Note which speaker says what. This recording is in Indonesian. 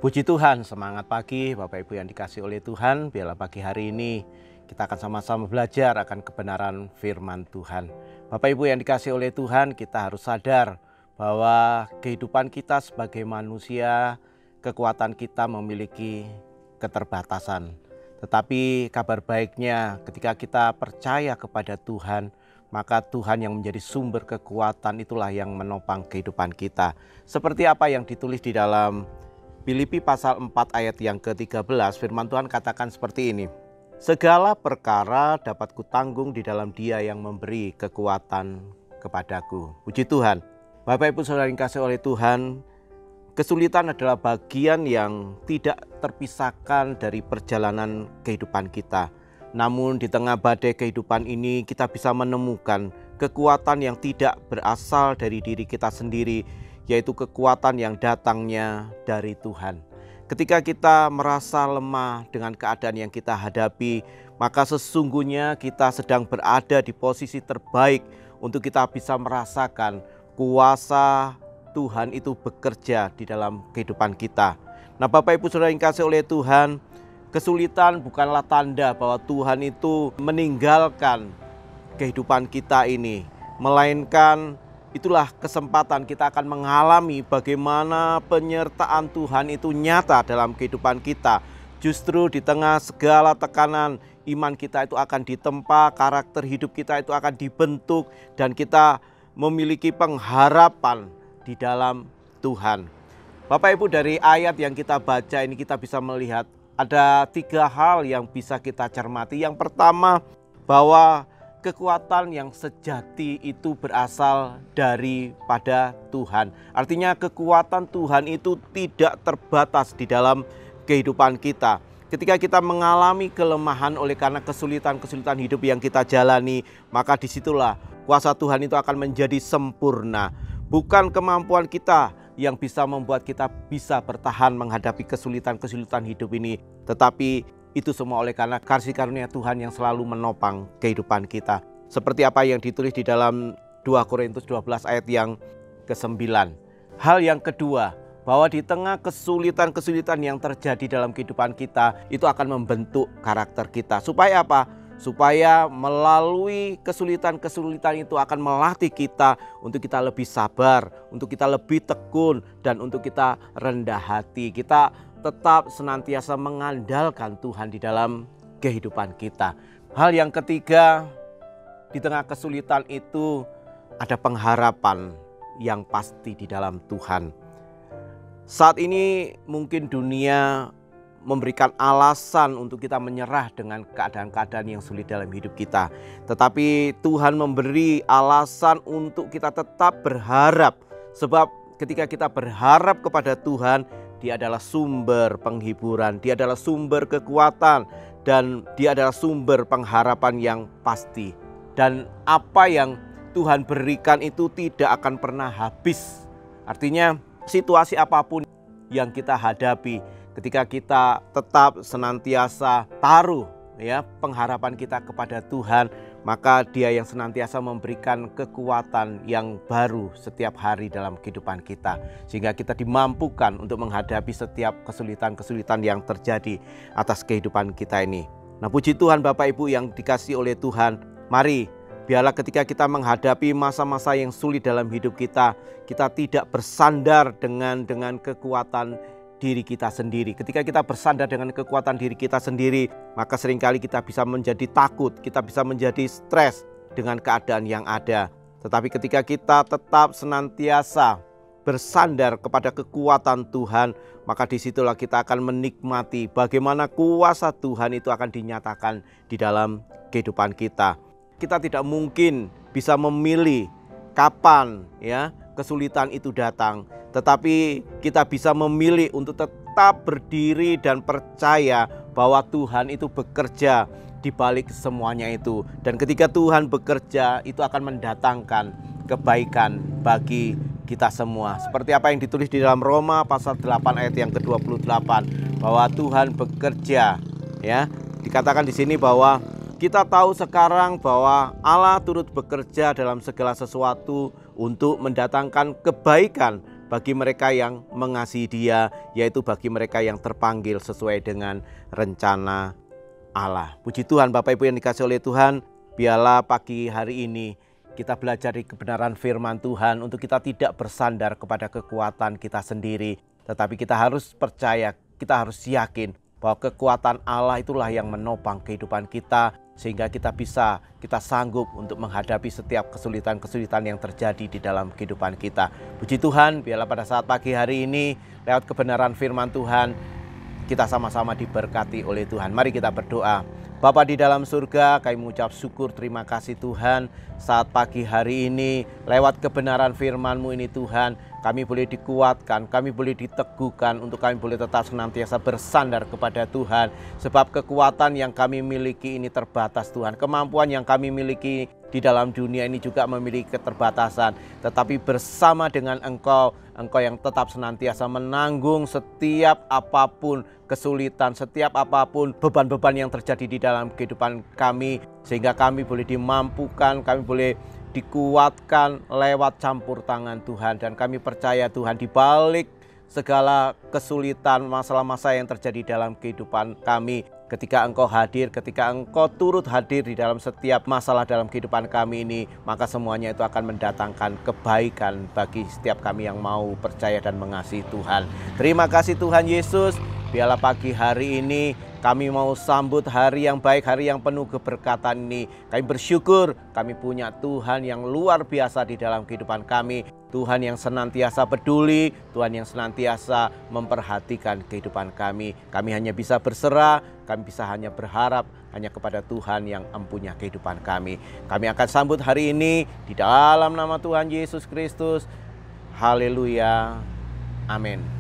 Speaker 1: Puji Tuhan, semangat pagi Bapak Ibu yang dikasihi oleh Tuhan. Biarlah pagi hari ini kita akan sama-sama belajar akan kebenaran firman Tuhan. Bapak Ibu yang dikasihi oleh Tuhan, kita harus sadar bahwa kehidupan kita sebagai manusia, kekuatan kita memiliki keterbatasan. Tetapi kabar baiknya ketika kita percaya kepada Tuhan, maka Tuhan yang menjadi sumber kekuatan itulah yang menopang kehidupan kita. Seperti apa yang ditulis di dalam Filipi pasal 4 ayat yang ke-13, firman Tuhan katakan seperti ini. Segala perkara dapat kutanggung di dalam Dia yang memberi kekuatan kepadaku. Puji Tuhan. Bapak Ibu Saudara yang dikasihi oleh Tuhan, kesulitan adalah bagian yang tidak terpisahkan dari perjalanan kehidupan kita. Namun di tengah badai kehidupan ini kita bisa menemukan kekuatan yang tidak berasal dari diri kita sendiri, yaitu kekuatan yang datangnya dari Tuhan. Ketika kita merasa lemah dengan keadaan yang kita hadapi, maka sesungguhnya kita sedang berada di posisi terbaik untuk kita bisa merasakan kuasa Tuhan itu bekerja di dalam kehidupan kita. Nah, Bapak Ibu Saudara yang dikasihi oleh Tuhan, kesulitan bukanlah tanda bahwa Tuhan itu meninggalkan kehidupan kita ini, melainkan itulah kesempatan kita akan mengalami bagaimana penyertaan Tuhan itu nyata dalam kehidupan kita. Justru di tengah segala tekanan, iman kita itu akan ditempa, karakter hidup kita itu akan dibentuk, dan kita memiliki pengharapan di dalam Tuhan. Bapak Ibu, dari ayat yang kita baca ini kita bisa melihat ada 3 hal yang bisa kita cermati. Yang pertama, bahwa kekuatan yang sejati itu berasal daripada Tuhan. Artinya kekuatan Tuhan itu tidak terbatas di dalam kehidupan kita. Ketika kita mengalami kelemahan oleh karena kesulitan-kesulitan hidup yang kita jalani, maka disitulah kuasa Tuhan itu akan menjadi sempurna. Bukan kemampuan kita yang bisa membuat kita bisa bertahan menghadapi kesulitan-kesulitan hidup ini, tetapi itu semua oleh karena kasih karunia Tuhan yang selalu menopang kehidupan kita. Seperti apa yang ditulis di dalam 2 Korintus 12 ayat yang ke-9. Hal yang kedua, bahwa di tengah kesulitan-kesulitan yang terjadi dalam kehidupan kita, itu akan membentuk karakter kita. Supaya apa? Supaya melalui kesulitan-kesulitan itu akan melatih kita untuk kita lebih sabar, untuk kita lebih tekun, dan untuk kita rendah hati. Kita tetap senantiasa mengandalkan Tuhan di dalam kehidupan kita. Hal yang ketiga, di tengah kesulitan itu ada pengharapan yang pasti di dalam Tuhan. Saat ini mungkin dunia memberikan alasan untuk kita menyerah dengan keadaan-keadaan yang sulit dalam hidup kita. Tetapi Tuhan memberi alasan untuk kita tetap berharap. Sebab ketika kita berharap kepada Tuhan, Dia adalah sumber penghiburan, Dia adalah sumber kekuatan, dan Dia adalah sumber pengharapan yang pasti. Dan apa yang Tuhan berikan itu tidak akan pernah habis. Artinya situasi apapun yang kita hadapi, ketika kita tetap senantiasa taruh pengharapan kita kepada Tuhan, maka Dia yang senantiasa memberikan kekuatan yang baru setiap hari dalam kehidupan kita, sehingga kita dimampukan untuk menghadapi setiap kesulitan-kesulitan yang terjadi atas kehidupan kita ini. Nah, puji Tuhan Bapak Ibu yang dikasihi oleh Tuhan, mari biarlah ketika kita menghadapi masa-masa yang sulit dalam hidup kita, kita tidak bersandar dengan kekuatan diri kita sendiri. Ketika kita bersandar dengan kekuatan diri kita sendiri, maka seringkali kita bisa menjadi takut, kita bisa menjadi stres dengan keadaan yang ada. Tetapi ketika kita tetap senantiasa bersandar kepada kekuatan Tuhan, maka disitulah kita akan menikmati bagaimana kuasa Tuhan itu akan dinyatakan di dalam kehidupan kita. Kita tidak mungkin bisa memilih kapan kesulitan itu datang, tetapi kita bisa memilih untuk tetap berdiri dan percaya bahwa Tuhan itu bekerja di balik semuanya itu. Dan ketika Tuhan bekerja, itu akan mendatangkan kebaikan bagi kita semua. Seperti apa yang ditulis di dalam Roma pasal 8 ayat yang ke-28, bahwa Tuhan bekerja. Dikatakan di sini bahwa kita tahu sekarang bahwa Allah turut bekerja dalam segala sesuatu untuk mendatangkan kebaikan bagi mereka yang mengasihi Dia, yaitu bagi mereka yang terpanggil sesuai dengan rencana Allah. Puji Tuhan, Bapak Ibu yang dikasihi oleh Tuhan, biarlah pagi hari ini kita belajar di kebenaran firman Tuhan untuk kita tidak bersandar kepada kekuatan kita sendiri, tetapi kita harus percaya, kita harus yakin bahwa kekuatan Allah itulah yang menopang kehidupan kita, sehingga kita sanggup untuk menghadapi setiap kesulitan-kesulitan yang terjadi di dalam kehidupan kita. Puji Tuhan, biarlah pada saat pagi hari ini lewat kebenaran firman Tuhan kita sama-sama diberkati oleh Tuhan. Mari kita berdoa. Bapa di dalam surga, kami mengucap syukur, terima kasih Tuhan, saat pagi hari ini lewat kebenaran firman-Mu ini Tuhan, kami boleh dikuatkan, kami boleh diteguhkan untuk kami boleh tetap senantiasa bersandar kepada Tuhan. Sebab kekuatan yang kami miliki ini terbatas Tuhan, kemampuan yang kami miliki di dalam dunia ini juga memiliki keterbatasan. Tetapi bersama dengan Engkau yang tetap senantiasa menanggung setiap apapun kesulitan, setiap apapun beban-beban yang terjadi di dalam kehidupan kami, sehingga kami boleh dimampukan, kami boleh dikuatkan lewat campur tangan Tuhan. Dan kami percaya Tuhan, di balik segala kesulitan, masalah-masalah yang terjadi dalam kehidupan kami, ketika Engkau hadir, ketika Engkau turut hadir di dalam setiap masalah dalam kehidupan kami ini, maka semuanya itu akan mendatangkan kebaikan bagi setiap kami yang mau percaya dan mengasihi Tuhan. Terima kasih Tuhan Yesus. Biarlah pagi hari ini kami mau sambut hari yang baik, hari yang penuh keberkatan ini. Kami bersyukur kami punya Tuhan yang luar biasa di dalam kehidupan kami. Tuhan yang senantiasa peduli, Tuhan yang senantiasa memperhatikan kehidupan kami. Kami hanya bisa berserah, kami bisa hanya berharap hanya kepada Tuhan yang empunya kehidupan kami. Kami akan sambut hari ini di dalam nama Tuhan Yesus Kristus. Haleluya. Amin.